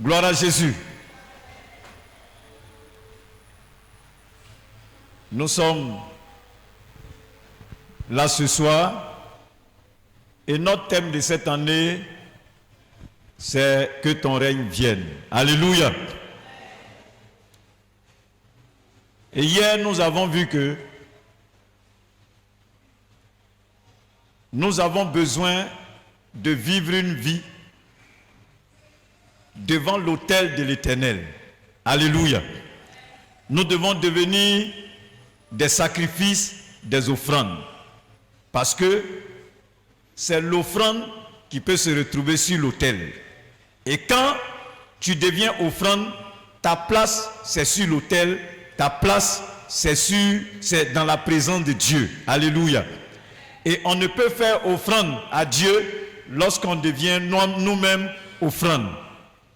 Gloire à Jésus. Nous sommes là ce soir et notre thème de cette année, c'est que ton règne vienne. Alléluia. Et hier, nous avons vu que nous avons besoin de vivre une vie devant l'autel de l'Éternel. Alléluia. Nous devons devenir des sacrifices, des offrandes. Parce que c'est l'offrande qui peut se retrouver sur l'autel. Et quand tu deviens offrande, ta place c'est sur l'autel, ta place c'est dans la présence de Dieu. Alléluia. Et on ne peut faire offrande à Dieu lorsqu'on devient nous-mêmes offrande.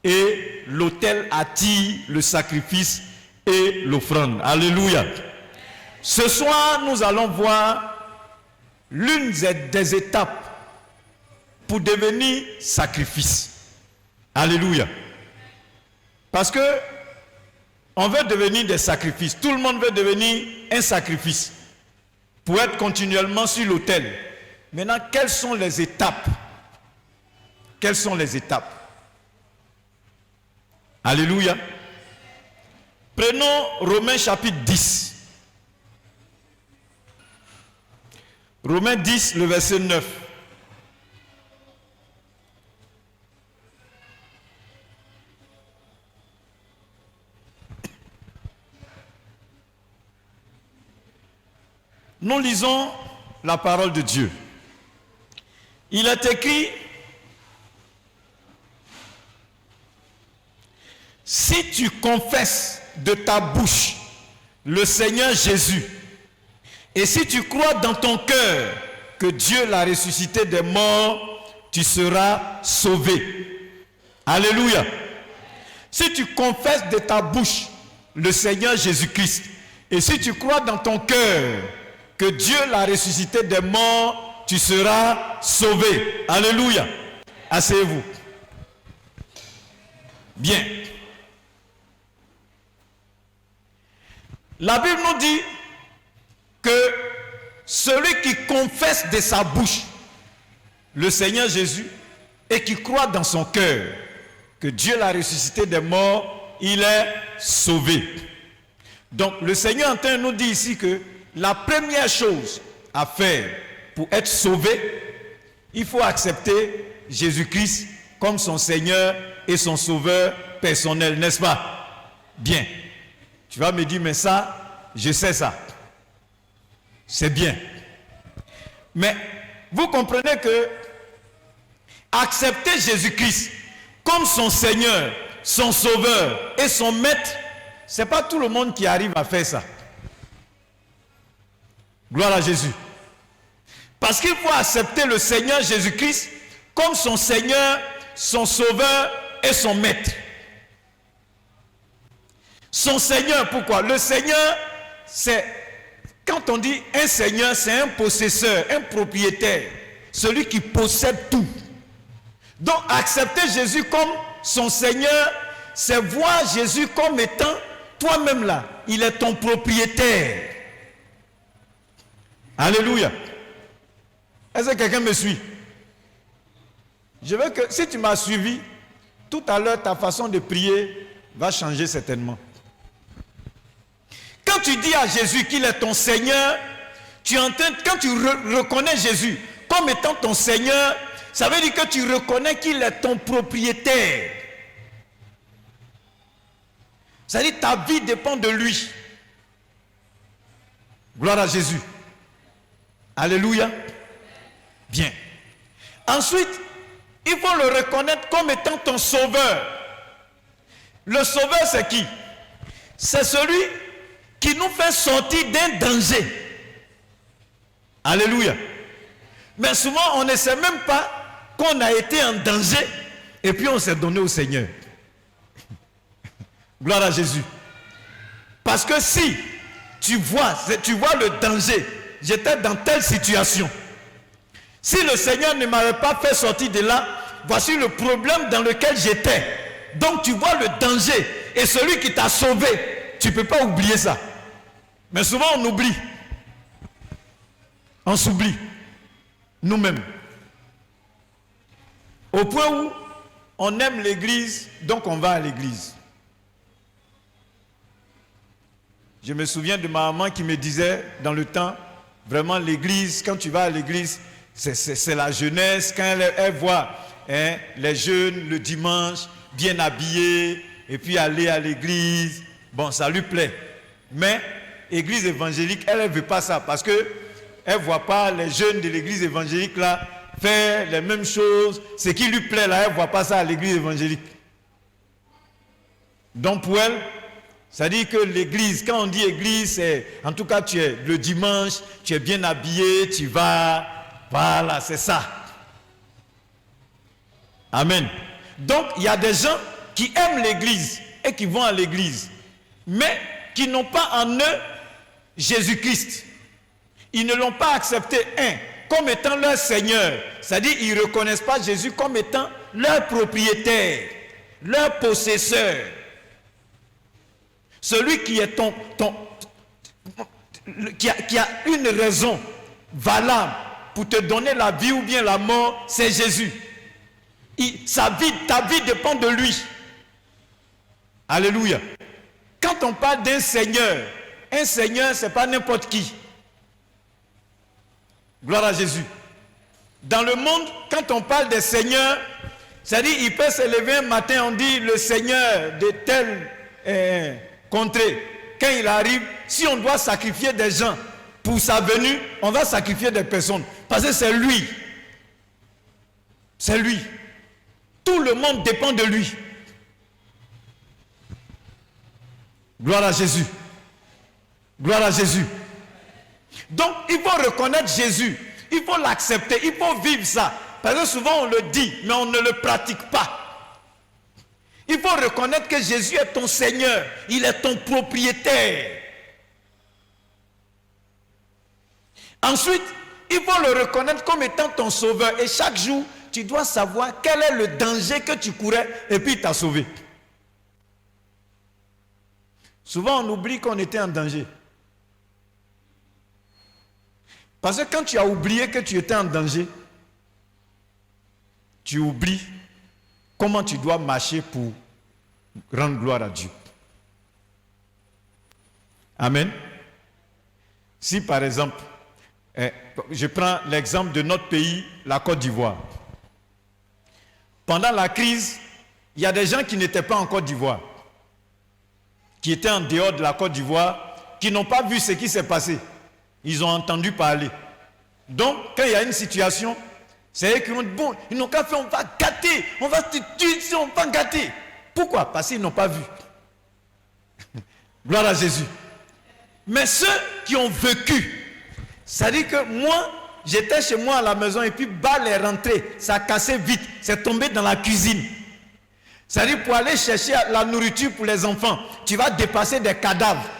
Et l'autel attire le sacrifice et l'offrande. Alléluia. Ce soir, nous allons voir l'une des étapes pour devenir sacrifice. Alléluia. Parce que on veut devenir des sacrifices. Tout le monde veut devenir un sacrifice pour être continuellement sur l'autel. Maintenant, quelles sont les étapes? Quelles sont les étapes? Alléluia. Prenons Romains chapitre 10. Romains 10, le verset 9. Nous lisons la parole de Dieu. Il est écrit: si tu confesses de ta bouche le Seigneur Jésus, et si tu crois dans ton cœur que Dieu l'a ressuscité des morts, tu seras sauvé. Alléluia. Si tu confesses de ta bouche le Seigneur Jésus-Christ, et si tu crois dans ton cœur que Dieu l'a ressuscité des morts, tu seras sauvé. Alléluia. Asseyez-vous. Bien. La Bible nous dit que celui qui confesse de sa bouche le Seigneur Jésus et qui croit dans son cœur que Dieu l'a ressuscité des morts, il est sauvé. Donc le Seigneur est en train de nous dire ici que la première chose à faire pour être sauvé, il faut accepter Jésus-Christ comme son Seigneur et son Sauveur personnel, n'est-ce pas? Bien. Tu vas me dire, mais ça, je sais ça. C'est bien. Mais vous comprenez que accepter Jésus-Christ comme son Seigneur, son Sauveur et son Maître, ce n'est pas tout le monde qui arrive à faire ça. Gloire à Jésus. Parce qu'il faut accepter le Seigneur Jésus-Christ comme son Seigneur, son Sauveur et son Maître. Son Seigneur, pourquoi? Le Seigneur, c'est, quand on dit un Seigneur, c'est un possesseur, un propriétaire, celui qui possède tout. Donc accepter Jésus comme son Seigneur, c'est voir Jésus comme étant toi-même là, il est ton propriétaire. Alléluia. Est-ce que quelqu'un me suit? Je veux que, si tu m'as suivi, tout à l'heure, ta façon de prier va changer certainement. Quand tu dis à Jésus qu'il est ton Seigneur, quand tu reconnais Jésus comme étant ton Seigneur, ça veut dire que tu reconnais qu'il est ton propriétaire. Ça veut dire que ta vie dépend de lui. Gloire à Jésus. Alléluia. Bien. Ensuite, il faut le reconnaître comme étant ton sauveur. Le sauveur, c'est qui? C'est celui qui nous fait sortir d'un danger. Alléluia. Mais souvent, on ne sait même pas qu'on a été en danger et puis on s'est donné au Seigneur. Gloire à Jésus. Parce que si tu vois le danger, j'étais dans telle situation. Si le Seigneur ne m'avait pas fait sortir de là, voici le problème dans lequel j'étais. Donc tu vois le danger. Et celui qui t'a sauvé, tu ne peux pas oublier ça. Mais souvent on oublie. On s'oublie. Nous-mêmes. Au point où on aime l'église, donc on va à l'église. Je me souviens de ma maman qui me disait dans le temps, vraiment l'église, quand tu vas à l'église, c'est la jeunesse. Quand elle voit les jeunes le dimanche, bien habillés, et puis aller à l'église, bon, ça lui plaît. Mais l'église évangélique, elle ne veut pas ça, parce que elle ne voit pas les jeunes de l'église évangélique là faire les mêmes choses. Ce qui lui plaît là, elle ne voit pas ça à l'église évangélique. Donc pour elle, ça dit que l'église, quand on dit église, c'est en tout cas tu es le dimanche, tu es bien habillé, tu vas, voilà, c'est ça. Amen. Donc il y a des gens qui aiment l'église et qui vont à l'église, mais qui n'ont pas en eux Jésus-Christ. Ils ne l'ont pas accepté, comme étant leur Seigneur. C'est-à-dire qu'ils ne reconnaissent pas Jésus comme étant leur propriétaire, leur possesseur. Celui qui est qui a une raison valable pour te donner la vie ou bien la mort, c'est Jésus. Ta vie dépend de lui. Alléluia. Quand on parle d'un Seigneur, ce n'est pas n'importe qui. Gloire à Jésus. Dans le monde, quand on parle des seigneurs, c'est-à-dire il peut se lever un matin, on dit le Seigneur de telle contrée. Quand il arrive, si on doit sacrifier des gens pour sa venue, on va sacrifier des personnes. Parce que c'est lui. C'est lui. Tout le monde dépend de lui. Gloire à Jésus. Gloire à Jésus. Donc, il faut reconnaître Jésus. Il faut l'accepter. Il faut vivre ça. Parce que souvent, on le dit, mais on ne le pratique pas. Il faut reconnaître que Jésus est ton Seigneur. Il est ton propriétaire. Ensuite, il faut le reconnaître comme étant ton sauveur. Et chaque jour, tu dois savoir quel est le danger que tu courais et puis il t'a sauvé. Souvent, on oublie qu'on était en danger. Parce que quand tu as oublié que tu étais en danger, tu oublies comment tu dois marcher pour rendre gloire à Dieu. Amen. Si par exemple, je prends l'exemple de notre pays, la Côte d'Ivoire. Pendant la crise, il y a des gens qui n'étaient pas en Côte d'Ivoire, qui étaient en dehors de la Côte d'Ivoire, qui n'ont pas vu ce qui s'est passé. Ils ont entendu parler. Donc, quand il y a une situation, c'est eux qui ont dit, bon, ils n'ont qu'à faire, on va gâter, on va te tuer, on va gâter. Pourquoi? Parce qu'ils n'ont pas vu. Gloire à Jésus. Mais ceux qui ont vécu, ça dit que moi, j'étais chez moi à la maison et puis balle est rentrée, ça a cassé vite, c'est tombé dans la cuisine. C'est-à-dire pour aller chercher la nourriture pour les enfants, tu vas dépasser des cadavres.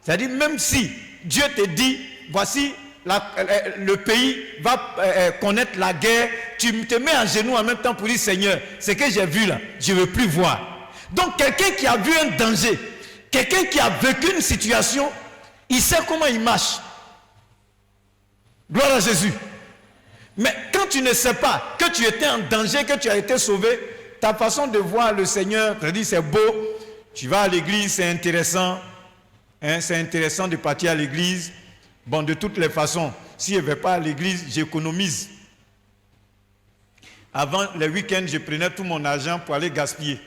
C'est-à-dire même si Dieu te dit, voici le pays va connaître la guerre, tu te mets à genoux en même temps pour dire Seigneur, ce que j'ai vu là, je ne veux plus voir. Donc quelqu'un qui a vu un danger, quelqu'un qui a vécu une situation, il sait comment il marche. Gloire à Jésus. Mais quand tu ne sais pas que tu étais en danger, que tu as été sauvé, ta façon de voir le Seigneur, tu te dis c'est beau, tu vas à l'église, c'est intéressant, c'est intéressant de partir à l'église. Bon, de toutes les façons, si je ne vais pas à l'église, j'économise. Avant les week-ends, je prenais tout mon argent pour aller gaspiller.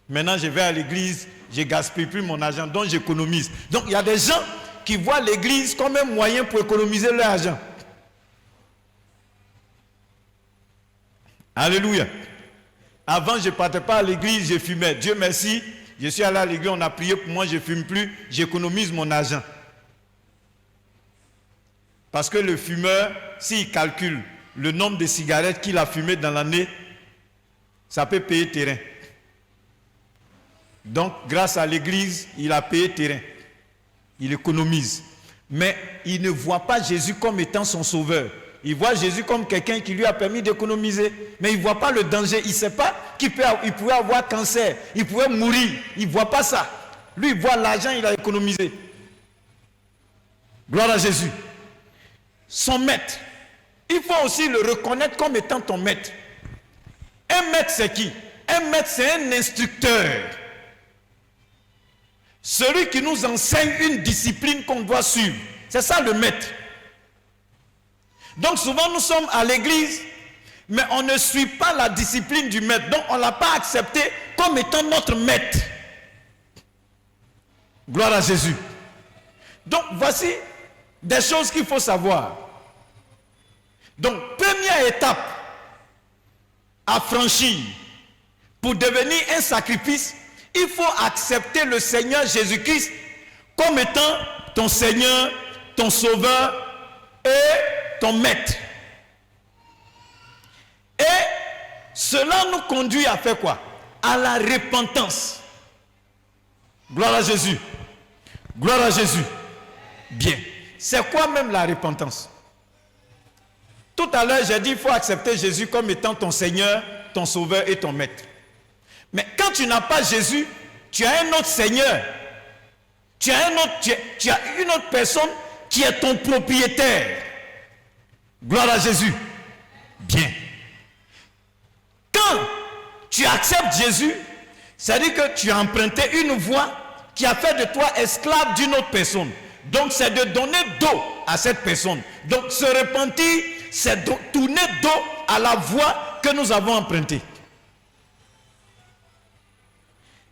Maintenant, je vais à l'église, je ne gaspille plus mon argent, donc j'économise. Donc, il y a des gens qui voient l'église comme un moyen pour économiser leur argent. Alléluia. Avant, je ne partais pas à l'église, je fumais. Dieu merci, je suis allé à l'église, on a prié pour moi, je ne fume plus, j'économise mon argent. Parce que le fumeur, s'il calcule le nombre de cigarettes qu'il a fumées dans l'année, ça peut payer terrain. Donc, grâce à l'église, il a payé terrain. Il économise. Mais il ne voit pas Jésus comme étant son sauveur. il voit Jésus comme quelqu'un qui lui a permis d'économiser. Mais il ne voit pas le danger. Il ne sait pas qu'il pouvait avoir cancer. Il pouvait mourir. Il ne voit pas ça. Lui, il voit l'argent, il a économisé. Gloire à Jésus. Son maître. Il faut aussi le reconnaître comme étant ton maître. Un maître, c'est qui? Un maître, c'est un instructeur. Celui qui nous enseigne une discipline qu'on doit suivre. C'est ça le maître. Donc souvent nous sommes à l'église, mais on ne suit pas la discipline du maître. Donc on ne l'a pas accepté comme étant notre maître. Gloire à Jésus. Donc voici des choses qu'il faut savoir. Donc première étape à franchir pour devenir un sacrifice, il faut accepter le Seigneur Jésus-Christ comme étant ton Seigneur, ton Sauveur et ton Maître. Et cela nous conduit à faire quoi? À la repentance. Gloire à Jésus. Gloire à Jésus. Bien. C'est quoi même la repentance? Tout à l'heure, j'ai dit qu'il faut accepter Jésus comme étant ton Seigneur, ton Sauveur et ton Maître. Mais quand tu n'as pas Jésus, tu as un autre Seigneur. Tu as une autre personne qui est ton propriétaire. Gloire à Jésus. Bien. Quand tu acceptes Jésus, ça veut dire que tu as emprunté une voie qui a fait de toi esclave d'une autre personne. Donc c'est de donner dos à cette personne. Donc se repentir, c'est tourner dos à la voie que nous avons empruntée.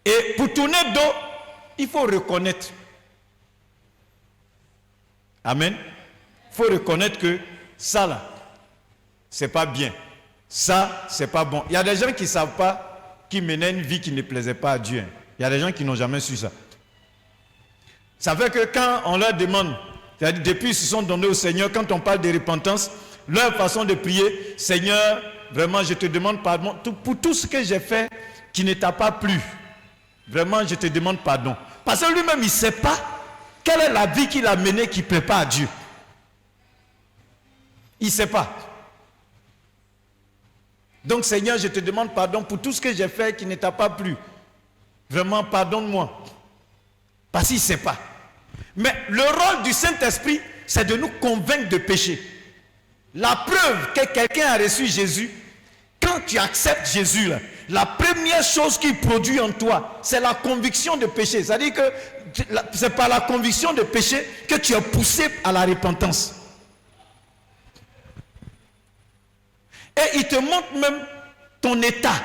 Et pour tourner dos, il faut reconnaître. Amen. Il faut reconnaître que ça là, c'est pas bien. Ça, c'est pas bon. Il y a des gens qui ne savent pas qu'ils menaient une vie qui ne plaisait pas à Dieu. Il y a des gens qui n'ont jamais su ça. Ça fait que quand on leur demande, c'est-à-dire depuis qu'ils se sont donnés au Seigneur, quand on parle de repentance, leur façon de prier, Seigneur, vraiment je te demande pardon pour tout ce que j'ai fait qui ne t'a pas plu. Vraiment, je te demande pardon. Parce que lui-même, il ne sait pas quelle est la vie qu'il a menée qui ne plaît pas à Dieu. Il ne sait pas. Donc, Seigneur, je te demande pardon pour tout ce que j'ai fait qui ne t'a pas plu. Vraiment, pardonne-moi. Parce qu'il ne sait pas. Mais le rôle du Saint-Esprit, c'est de nous convaincre de péché. La preuve que quelqu'un a reçu Jésus, quand tu acceptes Jésus, là, la première chose qu'il produit en toi, c'est la conviction de péché. C'est-à-dire que c'est par la conviction de péché que tu es poussé à la repentance. Et il te montre même ton état.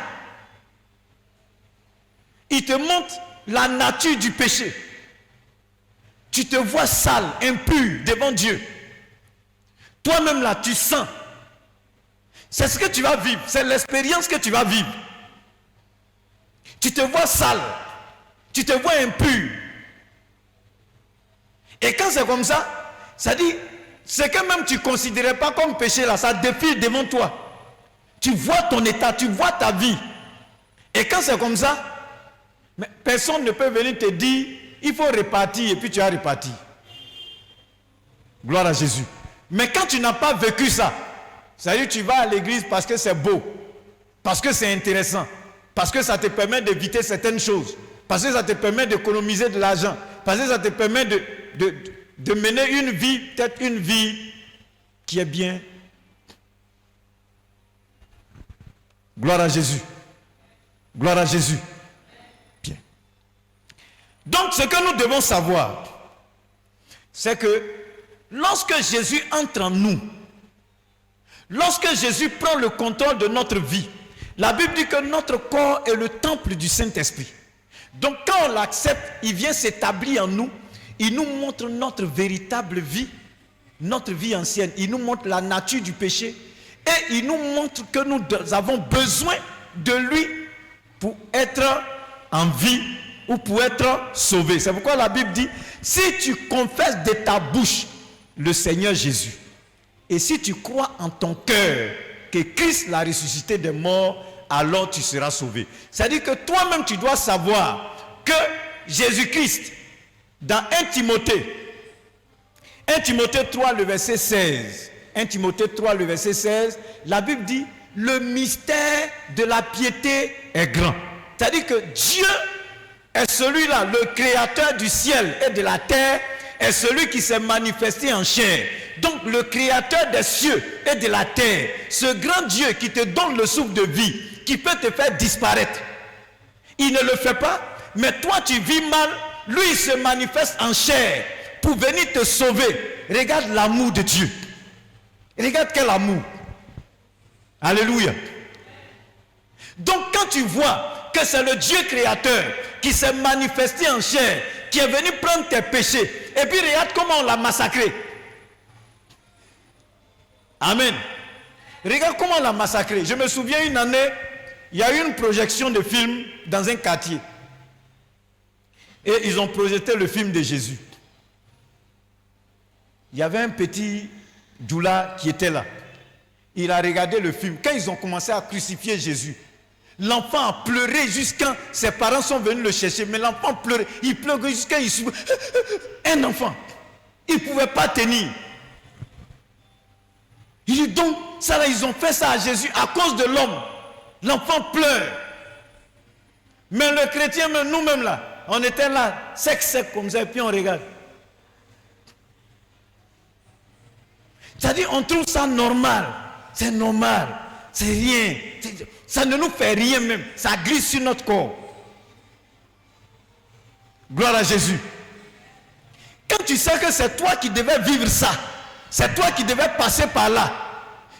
Il te montre la nature du péché. Tu te vois sale, impur devant Dieu. Toi-même là, tu sens. C'est ce que tu vas vivre. C'est l'expérience que tu vas vivre. Tu te vois sale. Tu te vois impur. Et quand c'est comme ça, ça dit, ce que même tu ne considérais pas comme péché là, ça défile devant toi. Tu vois ton état, tu vois ta vie. Et quand c'est comme ça, mais personne ne peut venir te dire, il faut repartir et puis tu as reparti. Gloire à Jésus. Mais quand tu n'as pas vécu ça, ça veut dire que tu vas à l'église parce que c'est beau, parce que c'est intéressant, parce que ça te permet d'éviter certaines choses, parce que ça te permet d'économiser de l'argent, parce que ça te permet de mener une vie, peut-être une vie qui est bien. Gloire à Jésus. Gloire à Jésus. Bien. Donc ce que nous devons savoir, c'est que lorsque Jésus entre en nous, lorsque Jésus prend le contrôle de notre vie, la Bible dit que notre corps est le temple du Saint-Esprit. Donc quand on l'accepte, il vient s'établir en nous, il nous montre notre véritable vie, notre vie ancienne, il nous montre la nature du péché et il nous montre que nous avons besoin de lui pour être en vie ou pour être sauvé. C'est pourquoi la Bible dit, si tu confesses de ta bouche le Seigneur Jésus, et si tu crois en ton cœur que Christ l'a ressuscité des morts, alors tu seras sauvé. C'est-à-dire que toi-même tu dois savoir que Jésus-Christ, dans 1 Timothée 3, le verset 16, 1 Timothée 3, le verset 16, la Bible dit, le mystère de la piété est grand. C'est-à-dire que Dieu est celui-là, le créateur du ciel et de la terre, est celui qui s'est manifesté en chair. Donc le créateur des cieux et de la terre, ce grand Dieu qui te donne le souffle de vie, qui peut te faire disparaître, il ne le fait pas, mais toi tu vis mal, lui il se manifeste en chair pour venir te sauver. Regarde l'amour de Dieu. Regarde quel amour. Alléluia. Donc quand tu vois que c'est le Dieu créateur qui s'est manifesté en chair, qui est venu prendre tes péchés, et puis regarde comment on l'a massacré. Amen. Regarde comment on l'a massacré. Je me souviens une année, il y a eu une projection de film dans un quartier. Et ils ont projeté le film de Jésus. Il y avait un petit doula qui était là. Il a regardé le film. Quand ils ont commencé à crucifier Jésus, l'enfant a pleuré jusqu'à ses parents sont venus le chercher. Mais l'enfant pleurait. Il pleurait jusqu'à un enfant. Il ne pouvait pas tenir. Il dit donc, ça là, ils ont fait ça à Jésus à cause de l'homme. L'enfant pleure. Mais le chrétien, nous-mêmes là, on était là, sec comme ça, et puis on regarde. C'est-à-dire, on trouve ça normal. C'est normal. C'est rien. Ça ne nous fait rien même. Ça glisse sur notre corps. Gloire à Jésus. Quand tu sais que c'est toi qui devais vivre ça, c'est toi qui devais passer par là,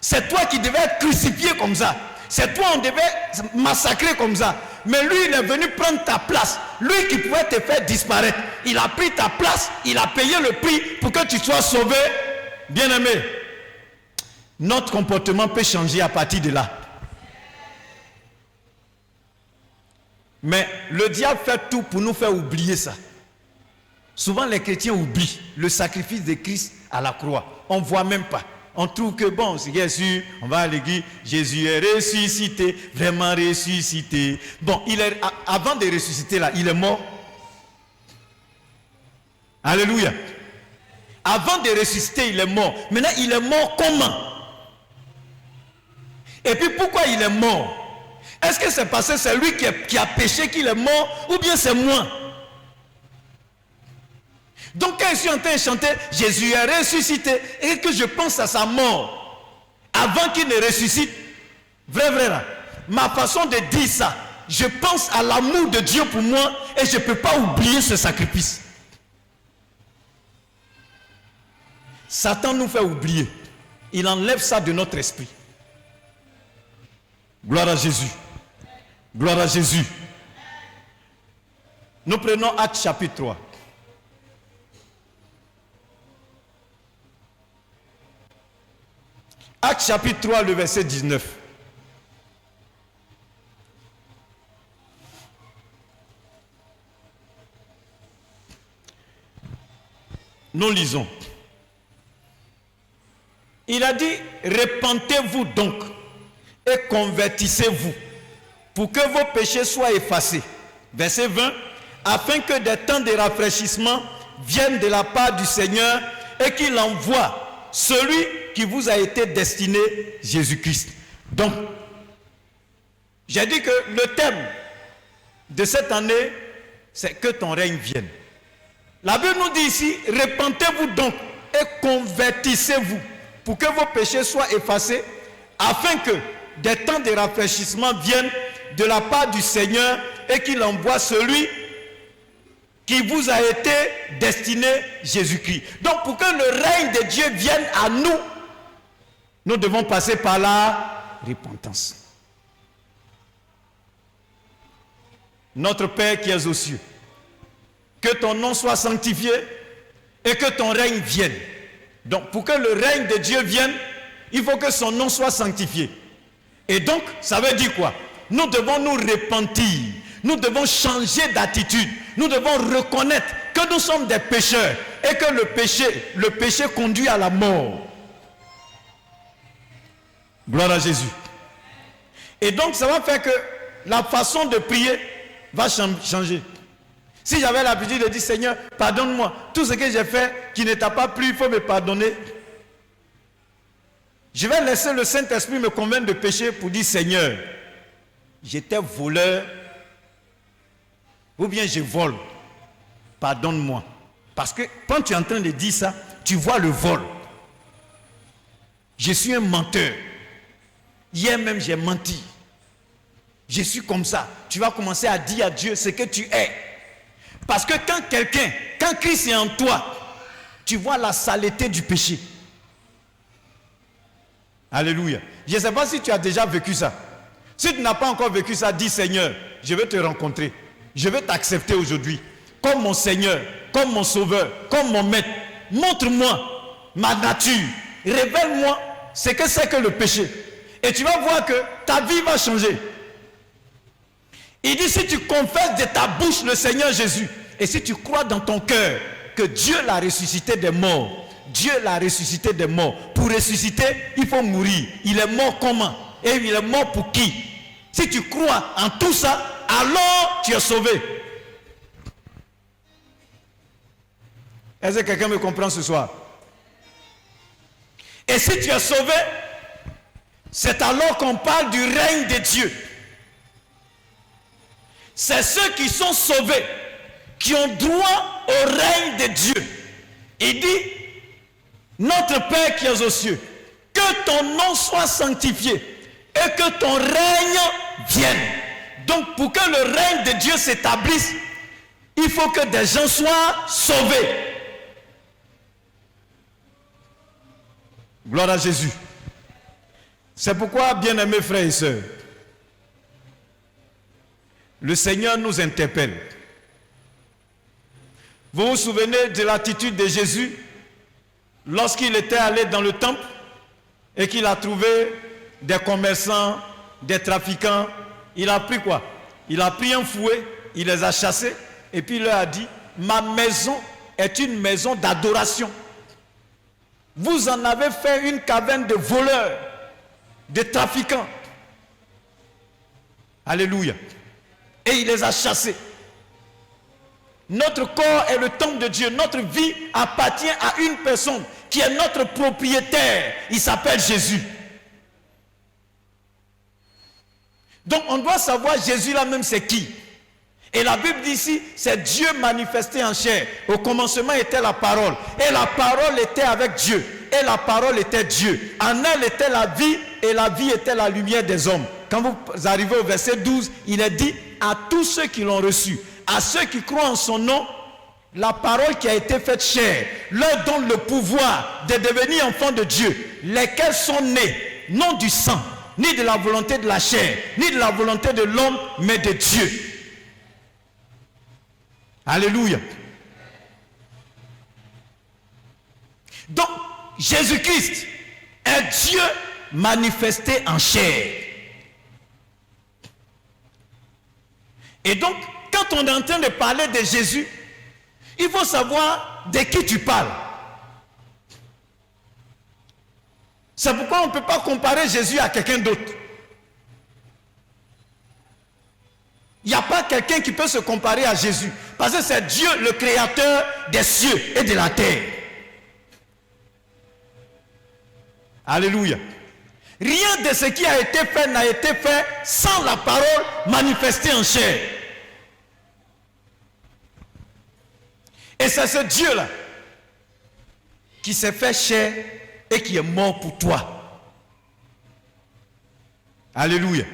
c'est toi qui devais être crucifié comme ça, c'est toi on devait massacrer comme ça, mais lui il est venu prendre ta place, lui qui pouvait te faire disparaître, il a pris ta place, il a payé le prix pour que tu sois sauvé. Bien-aimé, notre comportement peut changer à partir de là. Mais le diable fait tout pour nous faire oublier ça. Souvent les chrétiens oublient le sacrifice de Christ à la croix. On ne voit même pas. On trouve que bon, c'est bien sûr, on va à l'église, Jésus est ressuscité, vraiment ressuscité. Bon, avant de ressusciter là, il est mort. Alléluia. Avant de ressusciter, il est mort. Maintenant, il est mort comment? Et puis pourquoi il est mort? Est-ce que c'est parce que c'est lui qui a péché qu'il est mort, ou bien c'est moi? Donc quand je suis en train de chanter Jésus est ressuscité et que je pense à sa mort avant qu'il ne ressuscite, vrai là, ma façon de dire ça, je pense à l'amour de Dieu pour moi et je ne peux pas oublier ce sacrifice. Satan nous fait oublier. Il enlève ça de notre esprit. Gloire à Jésus. Gloire à Jésus. Nous prenons Actes chapitre 3. Actes chapitre 3, le verset 19. Nous lisons. Il a dit, repentez-vous donc et convertissez-vous pour que vos péchés soient effacés. Verset 20. Afin que des temps de rafraîchissement viennent de la part du Seigneur et qu'il envoie celui qui vous a été destiné, Jésus-Christ. Donc, j'ai dit que le thème de cette année, c'est que ton règne vienne. La Bible nous dit ici, repentez-vous donc et convertissez-vous pour que vos péchés soient effacés, afin que des temps de rafraîchissement viennent de la part du Seigneur et qu'il envoie celui qui vous a été destiné, Jésus-Christ. Donc pour que le règne de Dieu vienne à nous, nous devons passer par la repentance. Notre Père qui es aux cieux, que ton nom soit sanctifié et que ton règne vienne. Donc pour que le règne de Dieu vienne, il faut que son nom soit sanctifié. Et donc, ça veut dire quoi? Nous devons nous repentir. Nous devons changer d'attitude. Nous devons reconnaître que nous sommes des pécheurs et que le péché conduit à la mort. Gloire à Jésus. Et donc, ça va faire que la façon de prier va changer. Si j'avais l'habitude de dire, Seigneur, pardonne-moi, tout ce que j'ai fait qui ne t'a pas plu, il faut me pardonner. Je vais laisser le Saint-Esprit me convaincre de péché pour dire, Seigneur, j'étais voleur, ou bien je vole. Pardonne-moi. Parce que quand tu es en train de dire ça, tu vois le vol. Je suis un menteur. Hier même, j'ai menti. Je suis comme ça. Tu vas commencer à dire à Dieu ce que tu es. Parce que quand Christ est en toi, tu vois la saleté du péché. Alléluia. Je ne sais pas si tu as déjà vécu ça. Si tu n'as pas encore vécu ça, dis Seigneur, je veux te rencontrer. Je veux t'accepter aujourd'hui. Comme mon Seigneur, comme mon Sauveur, comme mon Maître. Montre-moi ma nature. Révèle-moi ce que c'est que le péché. Et tu vas voir que ta vie va changer. Il dit, si tu confesses de ta bouche le Seigneur Jésus, et si tu crois dans ton cœur que Dieu l'a ressuscité des morts, Dieu l'a ressuscité des morts. Pour ressusciter, il faut mourir. Il est mort comment? Et il est mort pour qui? Si tu crois en tout ça, alors tu es sauvé. Est-ce que quelqu'un me comprend ce soir? Et si tu es sauvé, c'est alors qu'on parle du règne de Dieu. C'est ceux qui sont sauvés, qui ont droit au règne de Dieu. Il dit, notre Père qui es aux cieux, que ton nom soit sanctifié et que ton règne vienne. Donc pour que le règne de Dieu s'établisse, il faut que des gens soient sauvés. Gloire à Jésus. C'est pourquoi, bien-aimés frères et sœurs, le Seigneur nous interpelle. Vous vous souvenez de l'attitude de Jésus lorsqu'il était allé dans le temple et qu'il a trouvé des commerçants, des trafiquants. Il a pris quoi? Il a pris un fouet, il les a chassés et puis il leur a dit, ma maison est une maison d'adoration. Vous en avez fait une caverne de voleurs, de trafiquants. Alléluia. Et il les a chassés. Notre corps est le temple de Dieu. Notre vie appartient à une personne qui est notre propriétaire. Il s'appelle Jésus. Donc on doit savoir Jésus là même c'est qui. Et la Bible dit ici, c'est Dieu manifesté en chair. Au commencement était la parole. Et la parole était avec Dieu. Et la parole était Dieu. En elle était la vie. Et la vie était la lumière des hommes. Quand vous arrivez au verset 12, il est dit à tous ceux qui l'ont reçu, à ceux qui croient en son nom, la parole qui a été faite chair, leur donne le pouvoir de devenir enfants de Dieu, lesquels sont nés, non du sang, ni de la volonté de la chair, ni de la volonté de l'homme, mais de Dieu. Alléluia. Donc, Jésus-Christ est Dieu manifesté en chair. Et donc, quand on est en train de parler de Jésus, il faut savoir de qui tu parles. C'est pourquoi on ne peut pas comparer Jésus à quelqu'un d'autre. Il n'y a pas quelqu'un qui peut se comparer à Jésus. Parce que c'est Dieu le créateur des cieux et de la terre. Alléluia. Rien de ce qui a été fait n'a été fait sans la parole manifestée en chair. Et c'est ce Dieu-là qui s'est fait chair et qui est mort pour toi. Alléluia.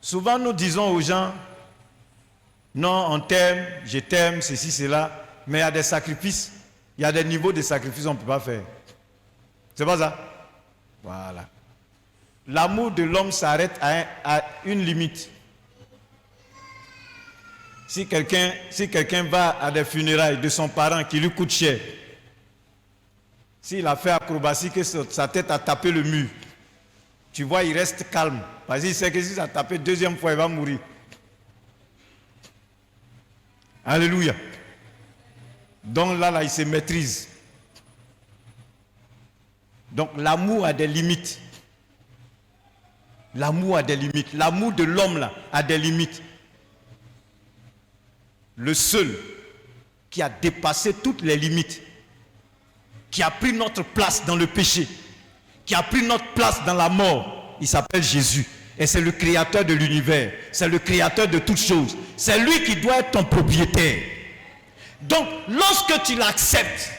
Souvent nous disons aux gens, non, on t'aime, je t'aime, ceci, cela, mais il y a des sacrifices, il y a des niveaux de sacrifices qu'on ne peut pas faire. C'est pas ça? Voilà. L'amour de l'homme s'arrête à une limite. Si quelqu'un va à des funérailles de son parent qui lui coûte cher, s'il a fait acrobatie, que sa tête a tapé le mur, tu vois, il reste calme. Parce qu'il sait que si ça a tapé deuxième fois, il va mourir. Alléluia. Donc là, il se maîtrise. Donc l'amour a des limites. L'amour a des limites. L'amour de l'homme là a des limites. Le seul qui a dépassé toutes les limites, qui a pris notre place dans le péché, qui a pris notre place dans la mort. Il s'appelle Jésus. Et c'est le créateur de l'univers. C'est le créateur de toutes choses. C'est lui qui doit être ton propriétaire. Donc, lorsque tu l'acceptes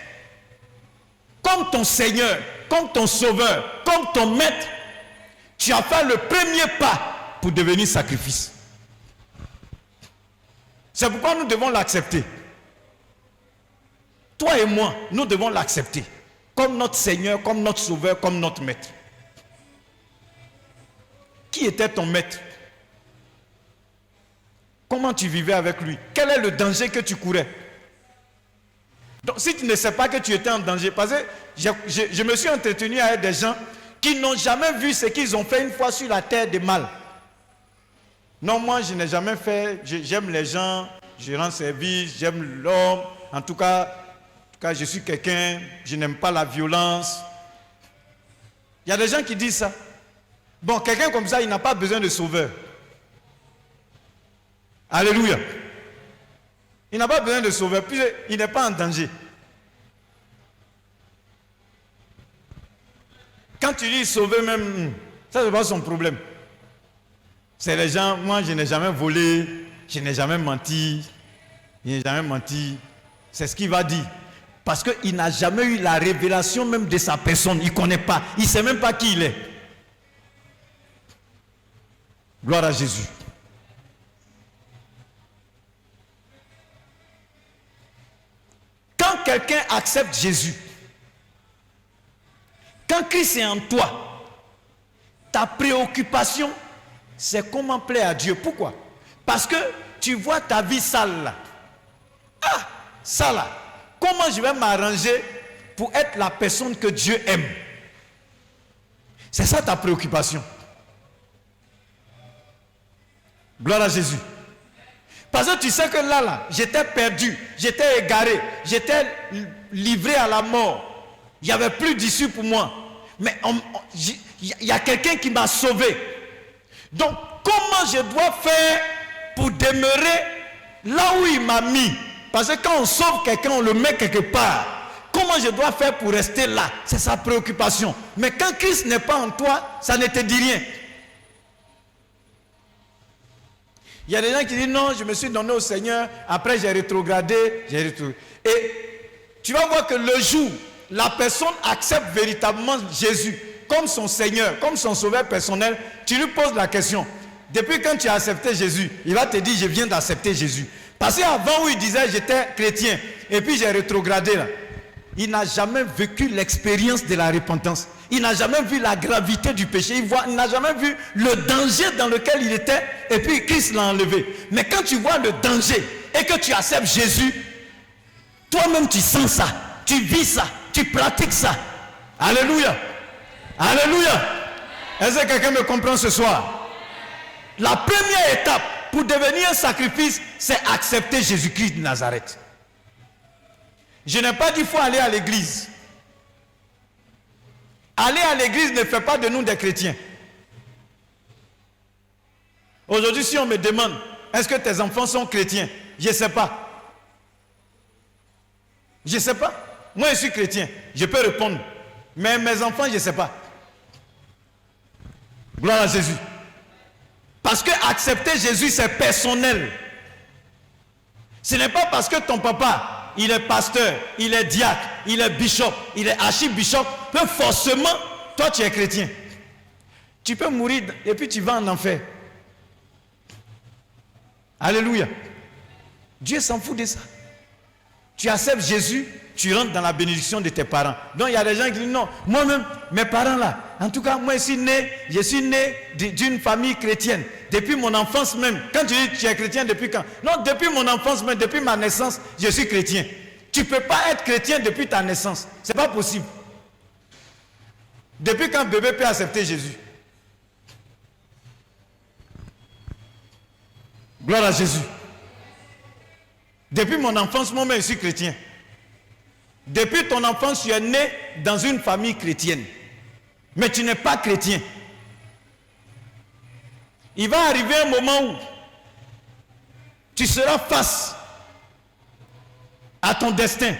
comme ton Seigneur, comme ton Sauveur, comme ton Maître, tu as fait le premier pas pour devenir sacrifice. C'est pourquoi nous devons l'accepter. Toi et moi, nous devons l'accepter comme notre Seigneur, comme notre Sauveur, comme notre Maître. Qui était ton maître? Comment tu vivais avec lui? Quel est le danger que tu courais? Donc si tu ne sais pas que tu étais en danger, parce que je me suis entretenu avec des gens qui n'ont jamais vu ce qu'ils ont fait une fois sur la terre de mal. Non, moi je n'ai jamais fait, j'aime les gens, je rends service, j'aime l'homme, en tout cas je suis quelqu'un, je n'aime pas la violence. Il y a des gens qui disent ça. Bon, quelqu'un comme ça, il n'a pas besoin de sauveur. Alléluia. Il n'a pas besoin de sauveur, puisqu'il n'est pas en danger. Quand tu dis sauver même, ça c'est pas son problème. C'est les gens, moi je n'ai jamais volé, je n'ai jamais menti, c'est ce qu'il va dire. Parce qu'il n'a jamais eu la révélation même de sa personne, il ne connaît pas, il ne sait même pas qui il est. Gloire à Jésus. Quand quelqu'un accepte Jésus, quand Christ est en toi, ta préoccupation, c'est comment plaire à Dieu. Pourquoi? Parce que tu vois ta vie sale là. Ah, ça là. Comment je vais m'arranger pour être la personne que Dieu aime? C'est ça ta préoccupation. Gloire à Jésus. Parce que tu sais que là, j'étais perdu, j'étais égaré, j'étais livré à la mort. Il n'y avait plus d'issue pour moi. Mais il y a quelqu'un qui m'a sauvé. Donc, comment je dois faire pour demeurer là où il m'a mis? Parce que quand on sauve quelqu'un, on le met quelque part. Comment je dois faire pour rester là? C'est sa préoccupation. Mais quand Christ n'est pas en toi, ça ne te dit rien. Il y a des gens qui disent non, je me suis donné au Seigneur, après j'ai rétrogradé, Et tu vas voir que le jour, la personne accepte véritablement Jésus comme son Seigneur, comme son sauveur personnel, tu lui poses la question. Depuis quand tu as accepté Jésus, il va te dire je viens d'accepter Jésus. Parce qu'avant où il disait j'étais chrétien, et puis j'ai rétrogradé là. Il n'a jamais vécu l'expérience de la repentance. Il n'a jamais vu la gravité du péché. Il n'a jamais vu le danger dans lequel il était. Et puis Christ l'a enlevé. Mais quand tu vois le danger et que tu acceptes Jésus, toi-même tu sens ça. Tu vis ça. Tu pratiques ça. Alléluia. Alléluia. Est-ce que quelqu'un me comprend ce soir? La première étape pour devenir un sacrifice, c'est accepter Jésus-Christ de Nazareth. Je n'ai pas dit qu'il faut aller à l'église. Aller à l'église ne fait pas de nous des chrétiens. Aujourd'hui, si on me demande, est-ce que tes enfants sont chrétiens? Je ne sais pas. Je ne sais pas. Moi, je suis chrétien. Je peux répondre. Mais mes enfants, je ne sais pas. Gloire à Jésus. Parce que accepter Jésus, c'est personnel. Ce n'est pas parce que ton papa, il est pasteur, il est diacre, il est bishop, il est archibishop, que forcément, toi tu es chrétien. Tu peux mourir et puis tu vas en enfer. Alléluia. Dieu s'en fout de ça. Tu acceptes Jésus, tu rentres dans la bénédiction de tes parents. Donc il y a des gens qui disent non, moi-même, mes parents là, en tout cas, moi je suis né d'une famille chrétienne. Depuis mon enfance même. Quand tu dis tu es chrétien depuis quand? Non, depuis mon enfance même, depuis ma naissance, je suis chrétien. Tu ne peux pas être chrétien depuis ta naissance. Ce n'est pas possible. Depuis quand bébé peut accepter Jésus? Gloire à Jésus. Depuis mon enfance, moi-même, je suis chrétien. Depuis ton enfance, tu es né dans une famille chrétienne. Mais tu n'es pas chrétien. Il va arriver un moment où tu seras face à ton destin.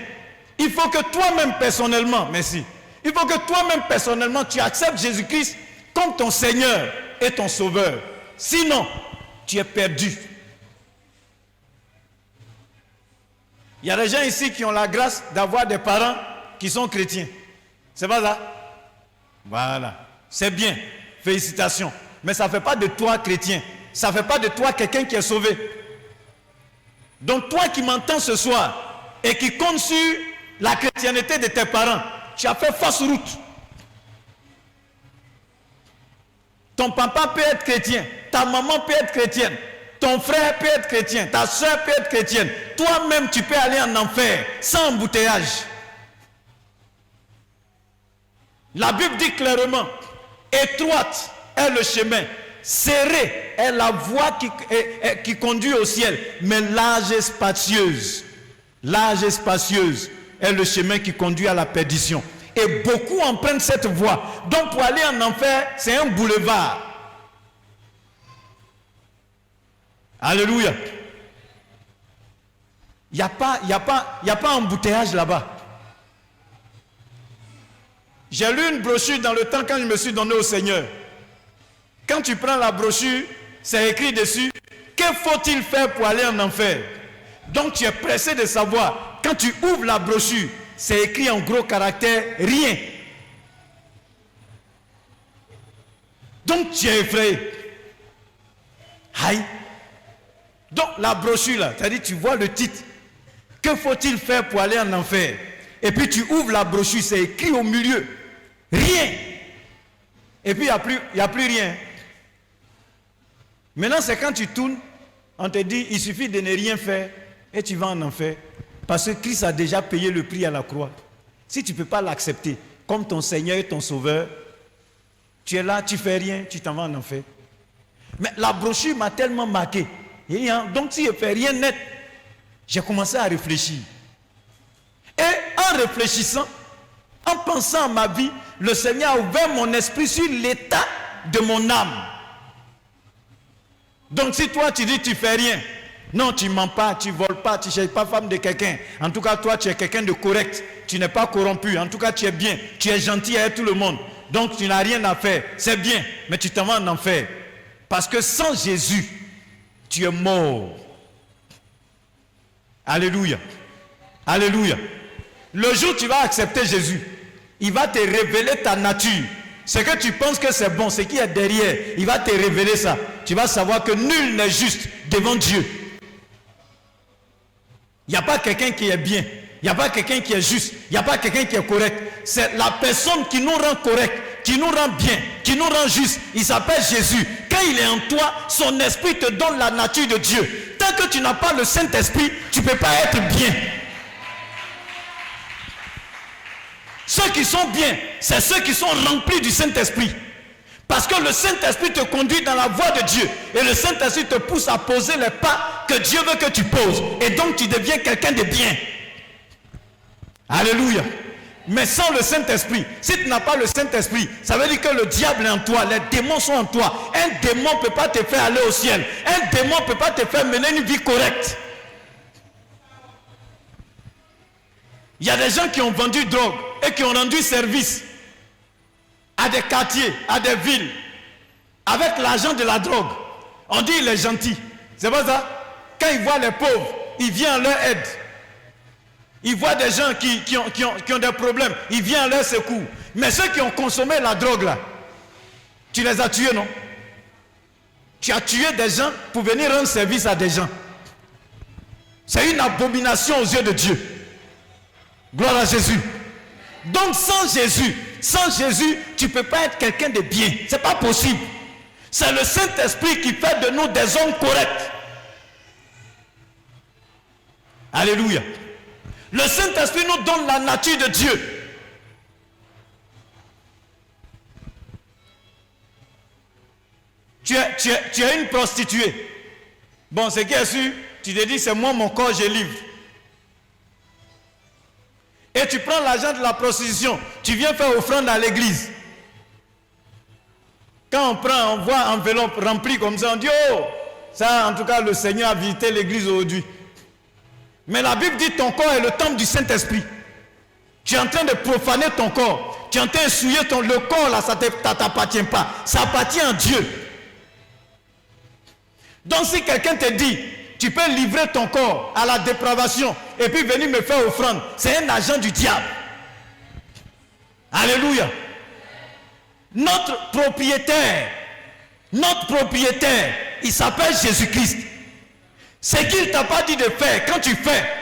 Il faut que toi-même personnellement, merci, il faut que toi-même personnellement tu acceptes Jésus-Christ comme ton Seigneur et ton Sauveur. Sinon, tu es perdu. Il y a des gens ici qui ont la grâce d'avoir des parents qui sont chrétiens. C'est pas ça? Voilà. C'est bien. Félicitations. Mais ça ne fait pas de toi chrétien. Ça ne fait pas de toi quelqu'un qui est sauvé. Donc toi qui m'entends ce soir et qui compte sur la chrétienté de tes parents, tu as fait fausse route. Ton papa peut être chrétien, ta maman peut être chrétienne, ton frère peut être chrétien, ta soeur peut être chrétienne. Toi-même, tu peux aller en enfer sans embouteillage. La Bible dit clairement, étroite est le chemin, serrée est la voie qui conduit au ciel, mais large et spacieuse est le chemin qui conduit à la perdition. Et beaucoup empruntent cette voie. Donc pour aller en enfer, c'est un boulevard. Alléluia. Il n'y a pas embouteillage là-bas. J'ai lu une brochure dans le temps quand je me suis donné au Seigneur. Quand tu prends la brochure, c'est écrit dessus, que faut-il faire pour aller en enfer? Donc tu es pressé de savoir. Quand tu ouvres la brochure, c'est écrit en gros caractères, rien. Donc tu es effrayé. Aïe. Donc la brochure là, c'est-à-dire tu vois le titre. Que faut-il faire pour aller en enfer? Et puis tu ouvres la brochure, c'est écrit au milieu. Rien. Et puis il n'y a plus rien. Maintenant c'est quand tu tournes, on te dit il suffit de ne rien faire et tu vas en enfer. Parce que Christ a déjà payé le prix à la croix. Si tu ne peux pas l'accepter comme ton Seigneur et ton Sauveur, tu es là, tu ne fais rien, tu t'en vas en enfer. Mais la brochure m'a tellement marqué. Donc si je ne fais rien net, j'ai commencé à réfléchir. Et en réfléchissant, en pensant à ma vie, le Seigneur a ouvert mon esprit sur l'état de mon âme. Donc si toi tu dis tu ne fais rien, non, tu ne mens pas, tu ne voles pas, tu ne cherches pas femme de quelqu'un. En tout cas, toi, tu es quelqu'un de correct. Tu n'es pas corrompu. En tout cas, tu es bien. Tu es gentil avec tout le monde. Donc, tu n'as rien à faire. C'est bien, mais tu t'en vas en enfer. Parce que sans Jésus, tu es mort. Alléluia. Alléluia. Le jour où tu vas accepter Jésus, il va te révéler ta nature. Ce que tu penses que c'est bon, ce qui est derrière, il va te révéler ça. Tu vas savoir que nul n'est juste devant Dieu. Il n'y a pas quelqu'un qui est bien. Il n'y a pas quelqu'un qui est juste. Il n'y a pas quelqu'un qui est correct. C'est la personne qui nous rend correct, qui nous rend bien, qui nous rend juste. Il s'appelle Jésus. Quand il est en toi, son esprit te donne la nature de Dieu. Tant que tu n'as pas le Saint-Esprit, tu ne peux pas être bien. Ceux qui sont bien, c'est ceux qui sont remplis du Saint-Esprit. Parce que le Saint-Esprit te conduit dans la voie de Dieu. Et le Saint-Esprit te pousse à poser les pas que Dieu veut que tu poses. Et donc tu deviens quelqu'un de bien. Alléluia. Mais sans le Saint-Esprit, si tu n'as pas le Saint-Esprit, ça veut dire que le diable est en toi, les démons sont en toi. Un démon ne peut pas te faire aller au ciel. Un démon ne peut pas te faire mener une vie correcte. Il y a des gens qui ont vendu drogue et qui ont rendu service à des quartiers, à des villes, avec l'argent de la drogue. On dit il est gentil. C'est pas ça? Quand il voit les pauvres, il vient à leur aide. Il voit des gens qui ont des problèmes, il vient à leur secours. Mais ceux qui ont consommé la drogue là, tu les as tués, non? Tu as tué des gens pour venir rendre service à des gens. C'est une abomination aux yeux de Dieu. Gloire à Jésus. Donc sans Jésus, tu ne peux pas être quelqu'un de bien. Ce n'est pas possible. C'est le Saint-Esprit qui fait de nous des hommes corrects. Alléluia. Le Saint-Esprit nous donne la nature de Dieu. Tu es une prostituée. Bon, ce qui est sûr, tu te dis c'est moi mon corps, je livre. Et tu prends l'argent de la prostitution, tu viens faire offrande à l'église. Quand on voit enveloppe remplie comme ça, on dit oh, ça en tout cas le Seigneur a visité l'église aujourd'hui. Mais la Bible dit ton corps est le temple du Saint-Esprit. Tu es en train de profaner ton corps. Tu es en train de souiller le corps là, ça ne t'appartient pas. Ça appartient à Dieu. Donc si quelqu'un te dit, tu peux livrer ton corps à la dépravation et puis venir me faire offrande, c'est un agent du diable. Alléluia. Notre propriétaire, il s'appelle Jésus-Christ. Ce qu'il ne t'a pas dit de faire, quand tu fais,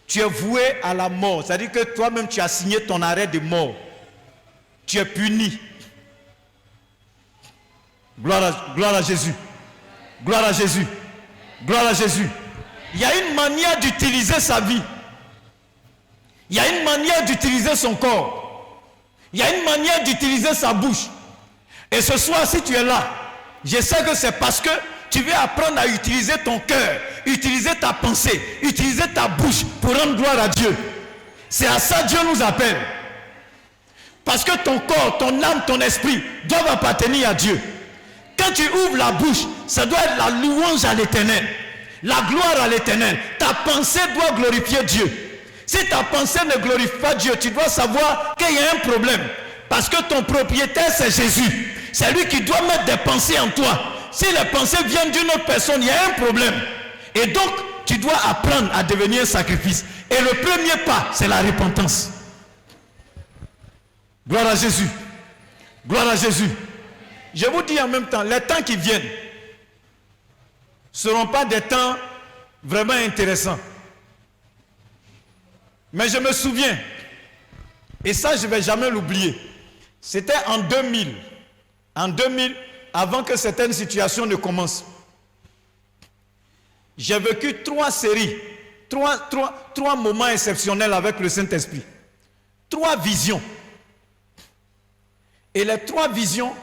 tu es voué à la mort. C'est-à-dire que toi-même, tu as signé ton arrêt de mort. Tu es puni. Gloire à Jésus. Gloire à Jésus. Gloire à Jésus. Il y a une manière d'utiliser sa vie. Il y a une manière d'utiliser son corps. Il y a une manière d'utiliser sa bouche. Et ce soir, si tu es là, je sais que c'est parce que tu veux apprendre à utiliser ton cœur, utiliser ta pensée, utiliser ta bouche pour rendre gloire à Dieu. C'est à ça que Dieu nous appelle. Parce que ton corps, ton âme, ton esprit doivent appartenir à Dieu. Quand tu ouvres la bouche, ça doit être la louange à l'Éternel, la gloire à l'Éternel. Ta pensée doit glorifier Dieu. Si ta pensée ne glorifie pas Dieu, tu dois savoir qu'il y a un problème. Parce que ton propriétaire, c'est Jésus. C'est lui qui doit mettre des pensées en toi. Si les pensées viennent d'une autre personne, il y a un problème. Et donc, tu dois apprendre à devenir un sacrifice. Et le premier pas, c'est la repentance. Gloire à Jésus. Gloire à Jésus. Je vous dis en même temps, les temps qui viennent ne seront pas des temps vraiment intéressants. Mais je me souviens, et ça je ne vais jamais l'oublier, c'était en 2000. En 2000, avant que certaines situations ne commencent. J'ai vécu 3 séries, 3 moments exceptionnels avec le Saint-Esprit. 3 visions. Et les 3 visions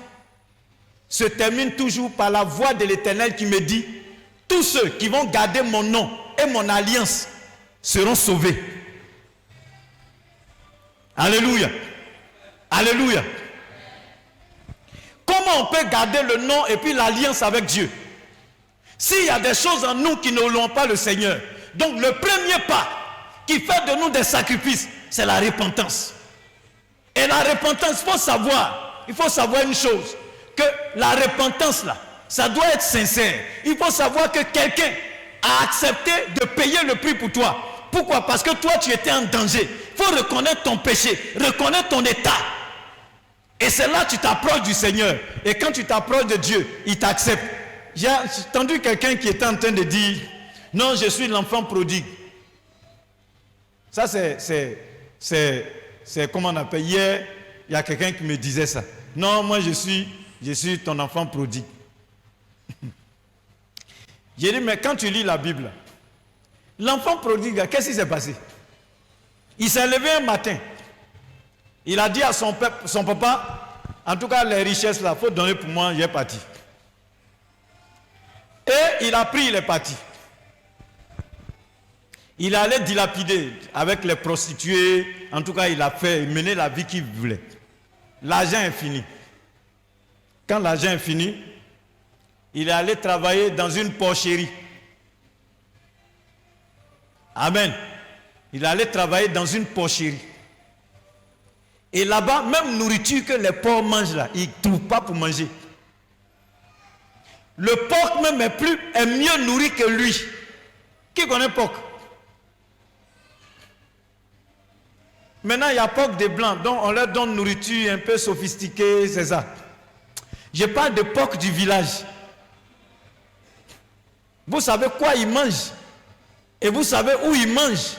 se terminent toujours par la voix de l'Éternel qui me dit, tous ceux qui vont garder mon nom et mon alliance seront sauvés. Alléluia. Alléluia. Comment on peut garder le nom et puis l'alliance avec Dieu? S'il y a des choses en nous qui ne louent pas le Seigneur. Donc le premier pas qui fait de nous des sacrifices, c'est la repentance. Et la repentance, il faut savoir une chose, que la repentance là, ça doit être sincère. Il faut savoir que quelqu'un a accepté de payer le prix pour toi. Pourquoi? Parce que toi tu étais en danger. Il faut reconnaître ton péché, reconnaître ton état. Et c'est là que tu t'approches du Seigneur. Et quand tu t'approches de Dieu, il t'accepte. J'ai entendu quelqu'un qui était en train de dire, non, je suis l'enfant prodigue. Ça c'est comment on appelle. Hier, il y a quelqu'un qui me disait ça. Non, moi je suis ton enfant prodigue. J'ai dit, mais quand tu lis la Bible, l'enfant prodigue, qu'est-ce qui s'est passé? Il s'est levé un matin. Il a dit à son papa, en tout cas les richesses là, il faut donner pour moi, il est parti. Et il a pris, il est parti. Il allait dilapider avec les prostituées, en tout cas il a mené la vie qu'il voulait. L'argent est fini. Quand l'argent est fini, il est allé travailler dans une porcherie. Amen. Il est allé travailler dans une porcherie. Et là-bas, même nourriture que les porcs mangent là, ils ne trouvent pas pour manger. Le porc même est mieux nourri que lui. Qui connaît porc? Maintenant, il y a porc des blancs, donc on leur donne nourriture un peu sophistiquée, c'est ça. Je parle de porc du village. Vous savez quoi ils mangent? Et vous savez où ils mangent?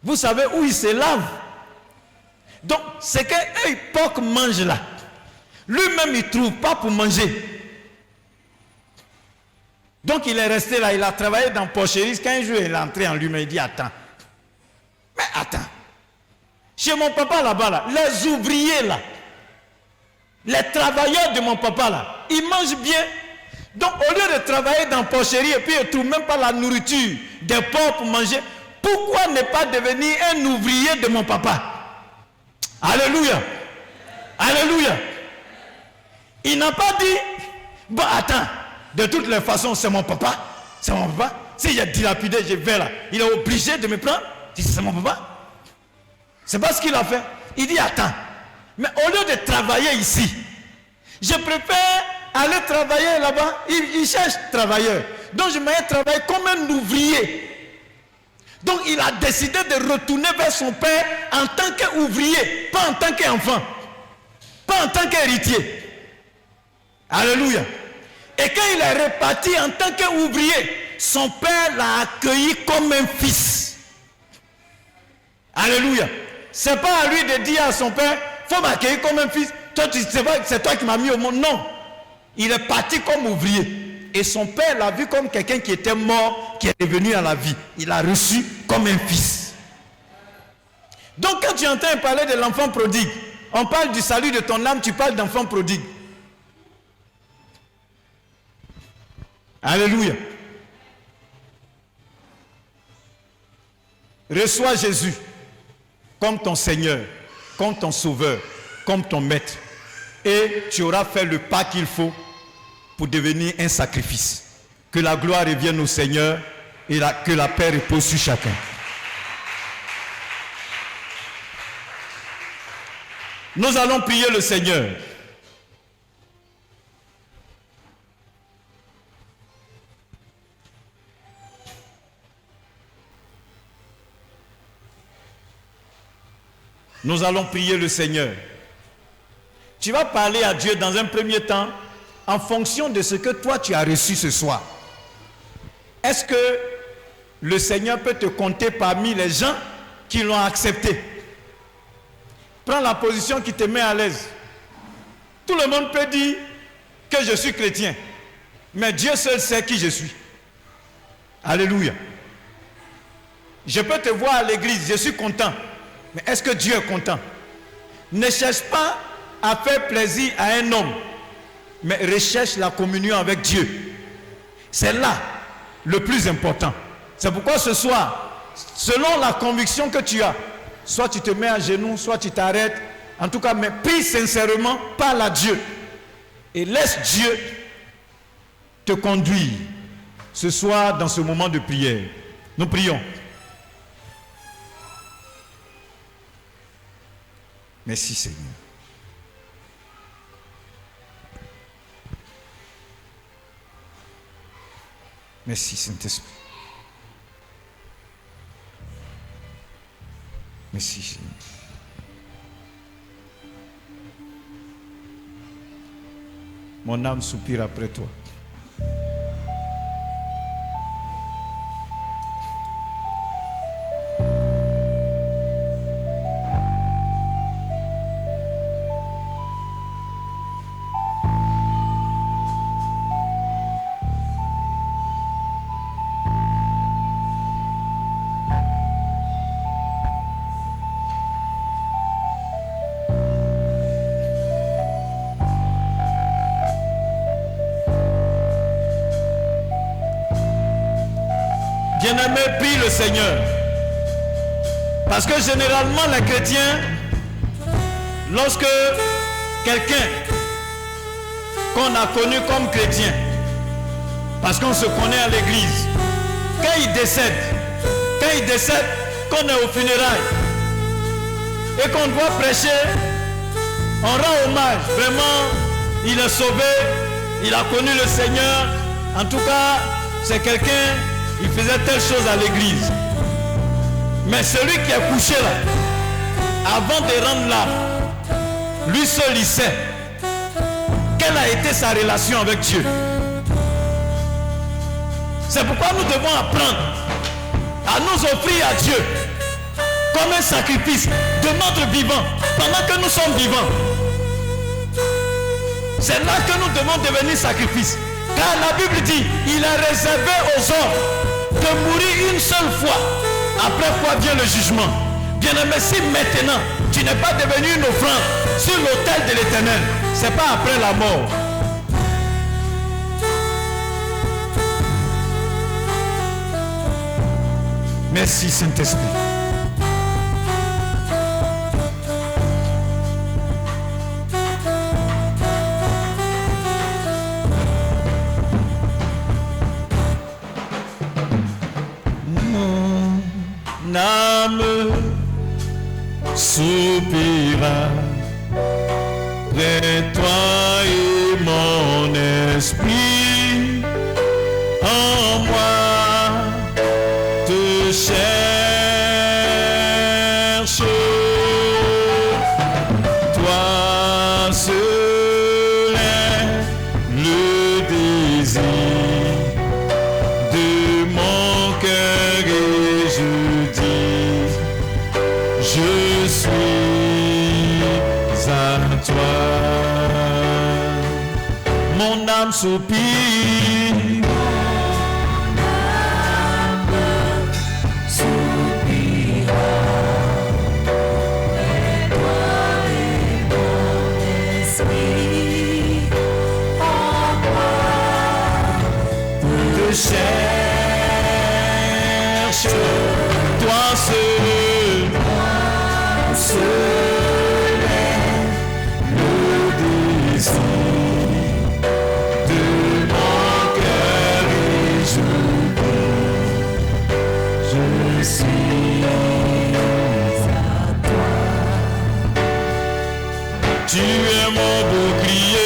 Vous savez où ils se lavent? Donc, ce que les porcs mangent là, lui-même il ne trouve pas pour manger. Donc il est resté là, il a travaillé dans porcherie. Quand un jour il est entré en lui-même, il dit attends. Mais attends. Chez mon papa là-bas, là, les ouvriers là, les travailleurs de mon papa là, ils mangent bien. Donc au lieu de travailler dans porcherie et puis ils ne trouvent même pas la nourriture des porcs pour manger, pourquoi ne pas devenir un ouvrier de mon papa? Alléluia. Alléluia. Il n'a pas dit, bon attends, de toutes les façons c'est mon papa. C'est mon papa. Si j'ai dilapidé, je vais là. Il est obligé de me prendre. Si c'est mon papa. C'est pas ce qu'il a fait. Il dit, attends, mais au lieu de travailler ici, je préfère aller travailler là-bas. Il cherche travailleur. Donc je vais travailler comme un ouvrier. Donc il a décidé de retourner vers son père en tant qu'ouvrier, pas en tant qu'enfant, pas en tant qu'héritier. Alléluia. Et quand il est reparti en tant qu'ouvrier, son père l'a accueilli comme un fils. Alléluia. C'est pas à lui de dire à son père, faut m'accueillir comme un fils. Toi, c'est toi qui m'as mis au monde. Non. Il est parti comme ouvrier. Et son père l'a vu comme quelqu'un qui était mort, qui est revenu à la vie. Il l'a reçu comme un fils. Donc quand tu entends parler de l'enfant prodigue, on parle du salut de ton âme, tu parles d'enfant prodigue. Alléluia. Reçois Jésus comme ton Seigneur, comme ton Sauveur, comme ton Maître. Et tu auras fait le pas qu'il faut pour devenir un sacrifice. Que la gloire revienne au Seigneur et que la paix repose sur chacun. Nous allons prier le Seigneur. Nous allons prier le Seigneur. Tu vas parler à Dieu dans un premier temps en fonction de ce que toi tu as reçu ce soir. Est-ce que le Seigneur peut te compter parmi les gens qui l'ont accepté? Prends la position qui te met à l'aise. Tout le monde peut dire que je suis chrétien, mais Dieu seul sait qui je suis. Alléluia. Je peux te voir à l'église, je suis content. Mais est-ce que Dieu est content? Ne cherche pas à faire plaisir à un homme, mais recherche la communion avec Dieu. C'est là le plus important. C'est pourquoi ce soir, selon la conviction que tu as, soit tu te mets à genoux, soit tu t'arrêtes. En tout cas, mais prie sincèrement, parle à Dieu. Et laisse Dieu te conduire ce soir dans ce moment de prière. Nous prions. Merci Seigneur. Merci Saint-Esprit. Merci Seigneur. Mon âme soupire après toi. Bien-aimé, prie le Seigneur. Parce que généralement les chrétiens, lorsque quelqu'un qu'on a connu comme chrétien, parce qu'on se connaît à l'église, quand il décède, qu'on est au funérailles et qu'on doit prêcher, on rend hommage. Vraiment, il est sauvé, il a connu le Seigneur. En tout cas, c'est quelqu'un, il faisait telle chose à l'église. Mais celui qui est couché là, avant de rendre l'âme, lui seul il sait quelle a été sa relation avec Dieu. C'est pourquoi nous devons apprendre à nous offrir à Dieu comme un sacrifice de notre vivant pendant que nous sommes vivants. C'est là que nous devons devenir sacrifice. Car la Bible dit, il est réservé aux hommes de mourir une seule fois, après quoi vient le jugement. Bien-aimé, si maintenant tu n'es pas devenu une offrande sur l'autel de l'Éternel, c'est pas après la mort. Merci Saint-Esprit. Mon âme soupira près de toi et mon esprit en moi te cherche. Toi seul est le désir de mon cœur et je dis, je suis à toi. Mon âme soupire, cherche, toi seul, seul est le désir de mon cœur et je suis à toi. Tu es mon bouclier.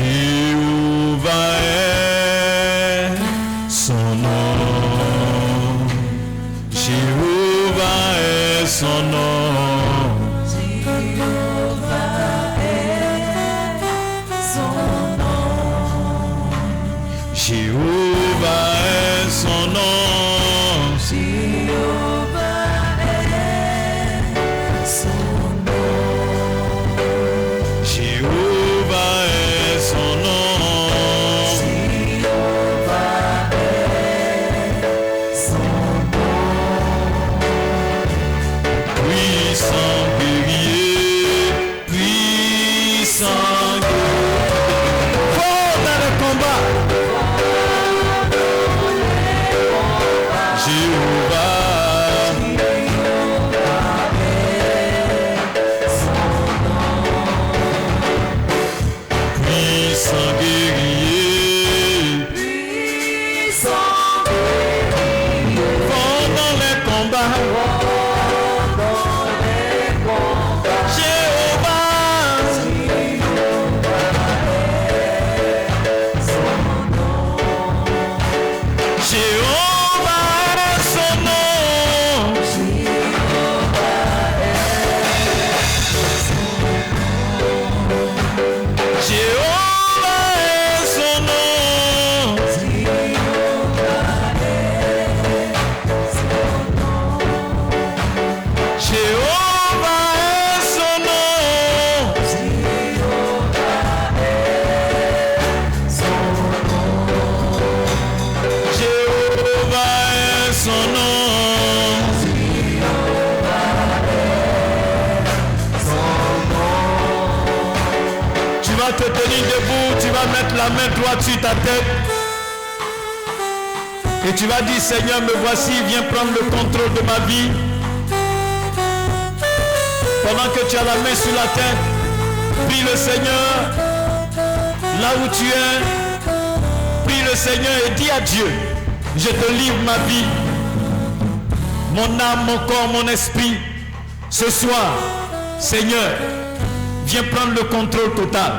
Jéhovah est son nom. Jéhovah est son nom. Jéhovah est son nom. Jéhovah est son nom. Jéhovah est son nom. Jéhovah est son nom. Jéhovah est son nom. Puissant guerrier, puissant guerrier. Fort dans le combat. Jéhovah. Puissant guerrier, puissant guerrier, fort dans les combats, Jéhovah, Jéhovah est son nom. Jéhovah est son nom. Jéhovah est son nom. Jéhovah est son nom. Tu vas te tenir debout, tu vas mettre la main droite sur ta tête et tu vas dire, Seigneur, me voici, viens prendre le contrôle de ma vie. Pendant que tu as la main sur la tête, prie le Seigneur. Là où tu es, prie le Seigneur et dis à Dieu, je te livre ma vie, mon âme, mon corps, mon esprit. Ce soir, Seigneur, viens prendre le contrôle total,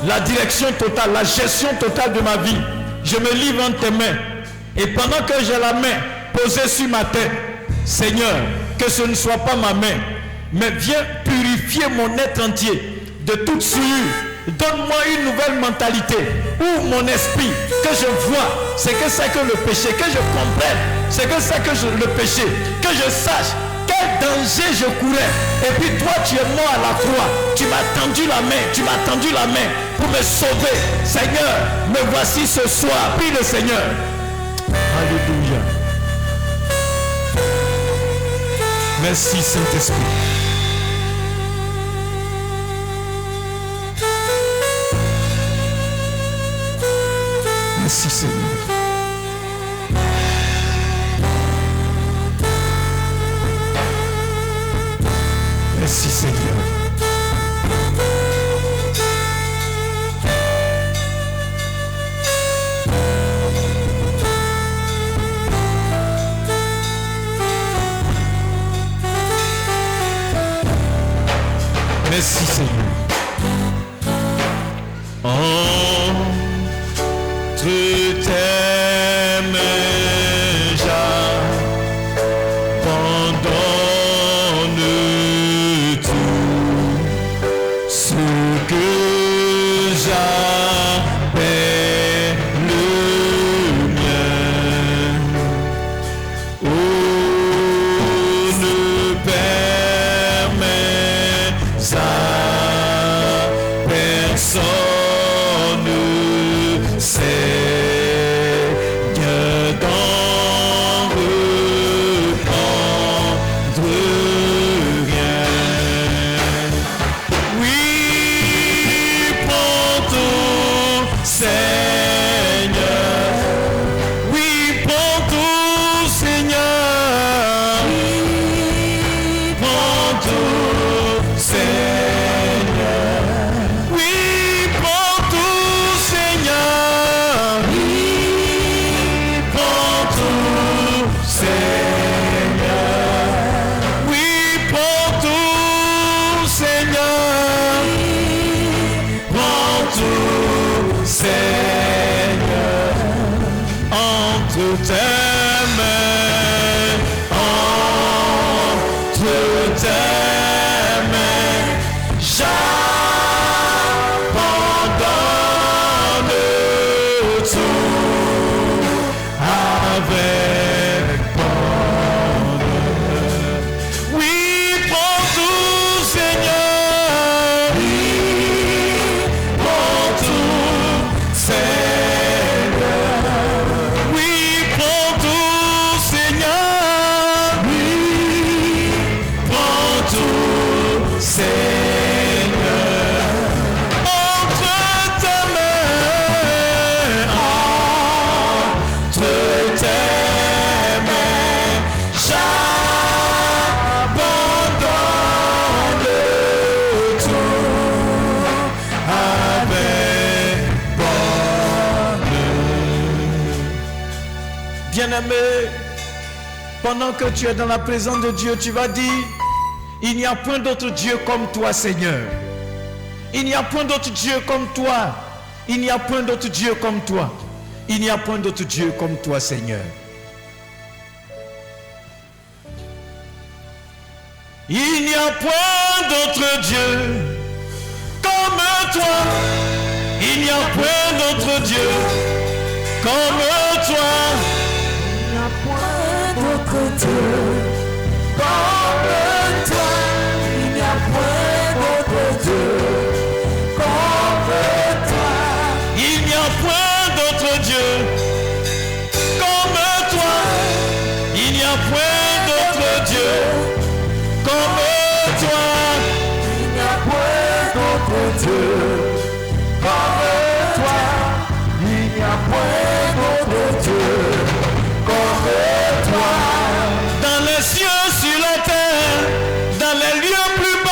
la direction totale, la gestion totale de ma vie. Je me livre entre tes mains. Et pendant que j'ai la main posée sur ma tête, Seigneur, que ce ne soit pas ma main, mais viens purifier mon être entier de toute souillure. Donne-moi une nouvelle mentalité. Ouvre mon esprit, que je vois ce que c'est que le péché, que je comprenne ce que c'est que le péché, que je sache quel danger je courais. Et puis toi, tu es mort à la croix. Tu m'as tendu la main, pour me sauver. Seigneur, me voici ce soir. Prie le Seigneur. Alléluia. Merci Saint-Esprit. Merci Seigneur. Merci Seigneur. Merci Seigneur. Tu t'aimes, j'abandonne tout ce que j'appelle le mien. Oh, ne permets à personne. Bien-aimé, pendant que tu es dans la présence de Dieu, tu vas dire, il n'y a point d'autre Dieu comme toi, Seigneur. Il n'y a point d'autre Dieu comme toi. Il n'y a point d'autre Dieu comme toi. Il n'y a point d'autre Dieu comme toi, Seigneur. Il n'y a point d'autre Dieu comme toi. Il n'y a point d'autre Dieu comme toi. Il n'y a point d'autre Dieu comme toi. Il n'y a point d'autre Dieu comme toi. Il n'y a point d'autre Dieu comme toi. Il n'y a point d'autre Dieu comme toi. Il n'y a point d'autre Dieu comme toi. Il n'y a point d'autre Dieu comme toi. Dans les cieux, sur la terre, dans les lieux plus bas.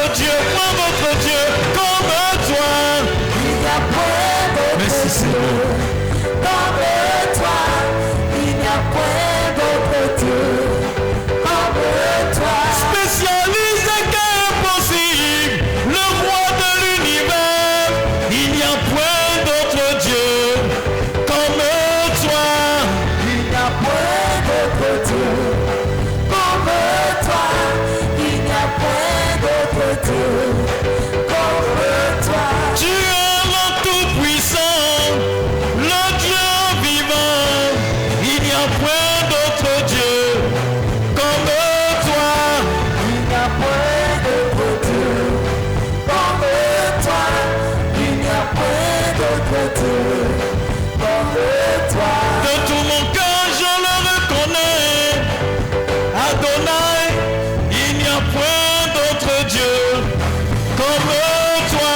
d'autre Dieu, point d'autre Dieu comme toi. Il n'y a point d'autre Merci Seigneur. Dieu comme toi. Il n'y a point d'autre Dieu comme toi. Spécialiste qu'impossible, le roi de l'univers, il n'y a point d'autre Dieu comme toi. Il n'y a point d'autre Dieu comme toi. Il n'y a point d'autre Dieu comme toi. Tu es le tout-puissant, le Dieu vivant, il n'y a point d'autre Dieu comme toi. Il n'y a point d'autre Dieu comme toi. Il n'y a point d'autre Dieu comme toi. De tout mon cœur je le reconnais, Adonai, il n'y a point d'autre Dieu comme toi.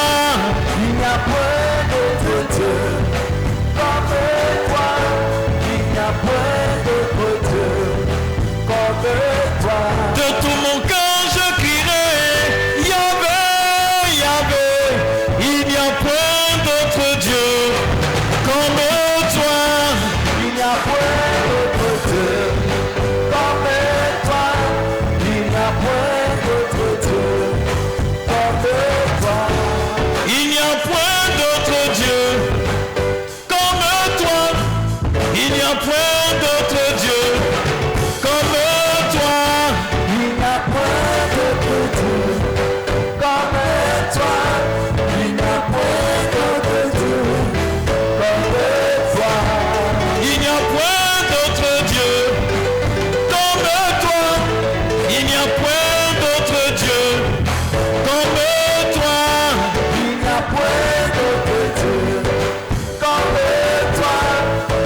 Il n'y a point d'autre Dieu comme toi. Il n'y a point d'autre Dieu comme toi. De tout mon cœur je crierai, Yahvé, Yahvé, il n'y a point d'autre Dieu comme toi. Il n'y a point d'autre Dieu comme toi. Il n'y a point d'autre Dieu comme toi. Il n'y a point d'autre Dieu comme toi. Il n'y a point d'autre Dieu comme toi. Il n'y a point d'autre Dieu comme toi. Il n'y a point d'autre Dieu comme toi. Il n'y a point d'autre Dieu comme toi. Il n'y a point d'autre Dieu comme toi. Il n'y a point d'autre Dieu comme toi.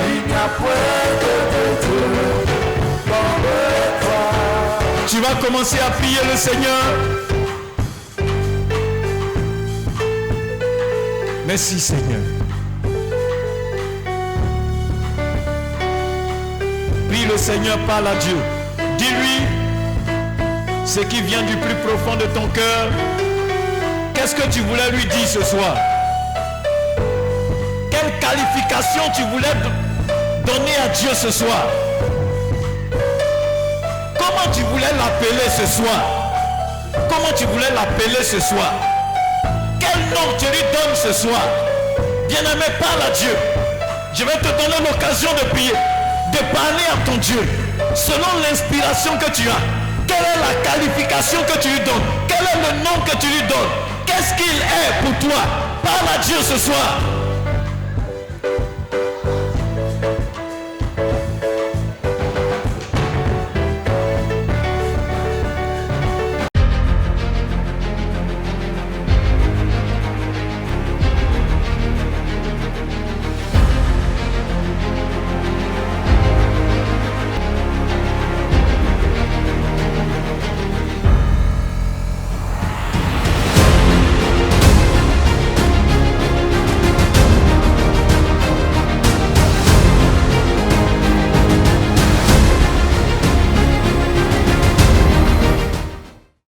Il n'y a point d'autre Dieu comme toi. Tu vas commencer à prier le Seigneur. Merci Seigneur. Prie le Seigneur, parle à Dieu. Dis-lui ce qui vient du plus profond de ton cœur. Qu'est-ce que tu voulais lui dire ce soir? Quelle qualification tu voulais donner à Dieu ce soir? Comment tu voulais l'appeler ce soir? Comment tu voulais l'appeler ce soir? Quel nom tu lui donnes ce soir? Bien-aimé, parle à Dieu. Je vais te donner l'occasion de prier, de parler à ton Dieu selon l'inspiration que tu as. Quelle est la qualification que tu lui donnes? Quel est le nom que tu lui donnes? Qu'est-ce qu'il est pour toi? Parle à Dieu ce soir.